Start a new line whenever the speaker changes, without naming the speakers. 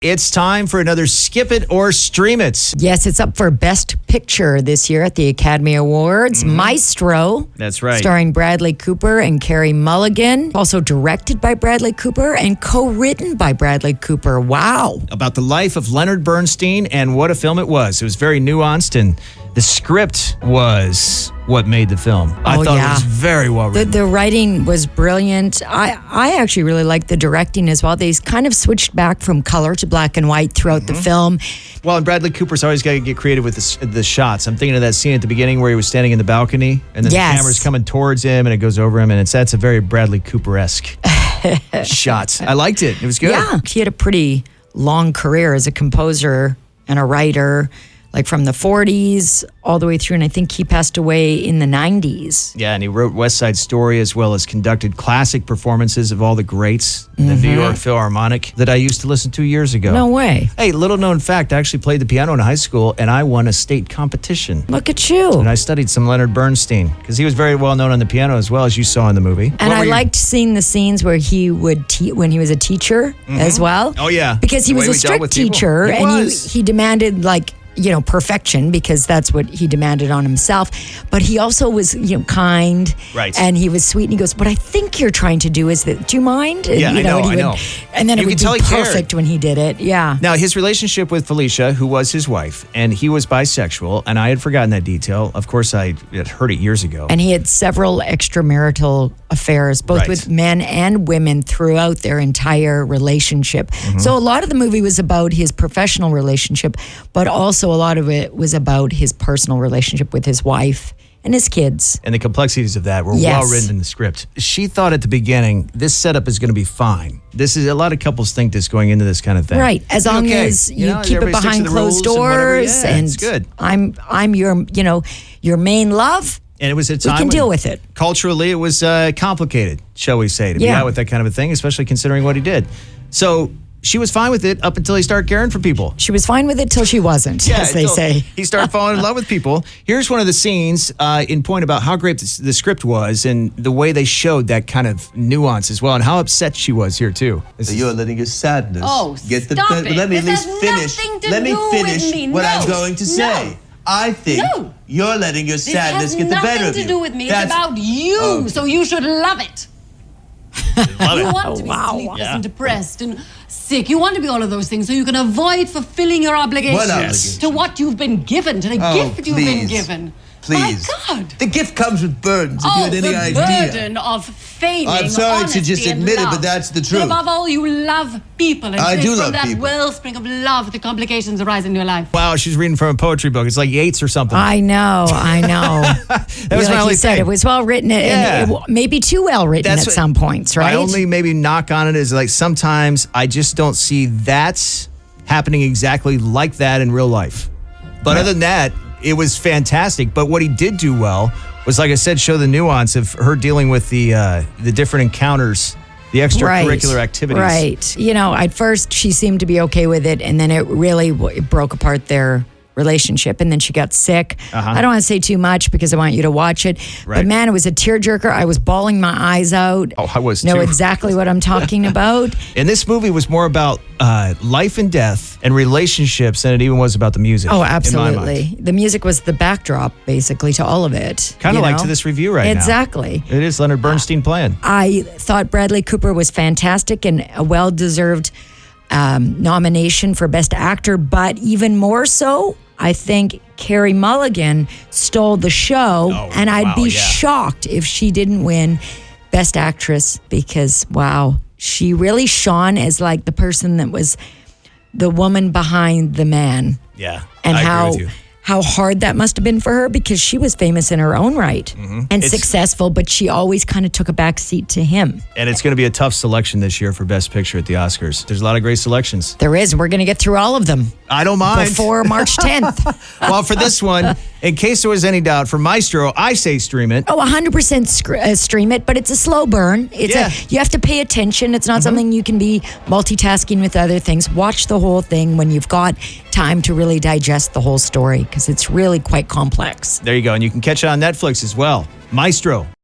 It's time for another Skip It or Stream It.
Yes, it's up for Best Picture this year at the Academy Awards. Maestro.
That's right.
Starring Bradley Cooper and Carey Mulligan. Also directed by Bradley Cooper and co-written by Bradley Cooper. Wow.
About the life of Leonard Bernstein, and what a film it was. It was very nuanced, and the script was what made the film. I thought it was very well written.
The writing was brilliant. I actually really liked the directing as well. They kind of switched back from color to black and white throughout the film.
Well, and Bradley Cooper's always got to get creative with the shots. I'm thinking of that scene at the beginning where he was standing in the balcony, and then the camera's coming towards him, and it goes over him, and that's a very Bradley Cooper-esque shot. I liked it. It was good.
Yeah, he had a pretty long career as a composer and a writer, like from the 40s all the way through, and I think he passed away in the 90s.
Yeah, and he wrote West Side Story as well as conducted classic performances of all the greats in the New York Philharmonic that I used to listen to years ago.
No way.
Hey, little known fact, I actually played the piano in high school, and I won a state competition.
Look at you.
And I studied some Leonard Bernstein, because he was very well known on the piano as well, as you saw in the movie.
And I liked seeing the scenes where he would when he was a teacher as well.
Oh, yeah.
Because he was a strict teacher, and he demanded, like, perfection, because that's what he demanded on himself. But he also was, kind.
Right.
And he was sweet. And he goes, what I think you're trying to do is that, do you mind? And,
Yeah, I know.
And then
You
it would
could
be
tell he
perfect when he did it. Yeah.
Now, his relationship with Felicia, who was his wife, and he was bisexual, and I had forgotten that detail. Of course, I had heard it years ago.
And he had several extramarital affairs, both with men and women throughout their entire relationship. So a lot of the movie was about his professional relationship, but also a lot of it was about his personal relationship with his wife and his kids.
And the complexities of that were well written in the script. She thought at the beginning, this setup is going to be fine. This is a lot of couples think this going into this kind of thing.
Right. As long as you keep it behind closed doors, and
it's good.
I'm your, your main love.
And it was a time
we can deal with it.
Culturally, it was complicated, shall we say, to be out with that kind of a thing, especially considering what he did. So she was fine with it up until he started caring for people.
She was fine with it till she wasn't, as they say.
He started falling in love with people. Here's one of the scenes in point about how great the script was and the way they showed that kind of nuance as well, and how upset she was here too.
So you're letting your sadness get the
stop it.
Let me at
This
least
has
finish.
nothing to
Let me
do
finish
with me.
what
No.
I'm going to say.
No.
I think you're letting your sadness get the better of you.
This has nothing to do with me. It's about you, so you should love it. You want to be sleepless and depressed and sick. You want to be all of those things so you can avoid fulfilling your obligations to what you've been given, to the gift you've been given.
Please.
My God.
The gift comes with burdens, if you had any idea.
The burden of feigning
I'm sorry
honesty
to just
and
admit it,
love.
but that's the truth.
But above all, you love people. And
I do love
from that
people.
wellspring of love, the complications arise in your life.
Wow, she's reading from a poetry book. It's like Yeats or something.
I know.
That was my
like
only
you said,
thing.
it was well written, and it maybe too well written at some points, right?
My only maybe knock on it is like sometimes I just don't see that happening exactly like that in real life. But other than that, it was fantastic. But what he did do well was, like I said, show the nuance of her dealing with the different encounters, the extracurricular activities.
Right. At first she seemed to be okay with it, and then it really it broke apart their relationship, and then she got sick. I don't want to say too much because I want you to watch it.
Right.
But man, it was a tearjerker. I was bawling my eyes out.
Oh, I was
know
too.
exactly what I'm talking about.
And this movie was more about life and death and relationships than it even was about the music.
Oh,
in my
absolutely.
mind.
The music was the backdrop, basically, to all of it.
Kind of like to this review right now.
Exactly.
It is Leonard Bernstein playing.
I thought Bradley Cooper was fantastic and a well-deserved nomination for Best Actor, but even more so, I think Carey Mulligan stole the show, and I'd be shocked if she didn't win Best Actress because, wow, she really shone as like the person that was the woman behind the man.
Yeah,
and
I agree with you.
How hard that must have been for her because she was famous in her own right and successful, but she always kind of took a back seat to him.
And it's going to be a tough selection this year for Best Picture at the Oscars. There's a lot of great selections.
There is. We're going to get through all of them.
I don't mind.
Before March 10th.
Well, for this one, in case there was any doubt, for Maestro, I say stream it.
Oh, 100% stream it, but it's a slow burn. You have to pay attention. It's not something you can be multitasking with other things. Watch the whole thing when you've got time to really digest the whole story because it's really quite complex.
There you go. And you can catch it on Netflix as well. Maestro.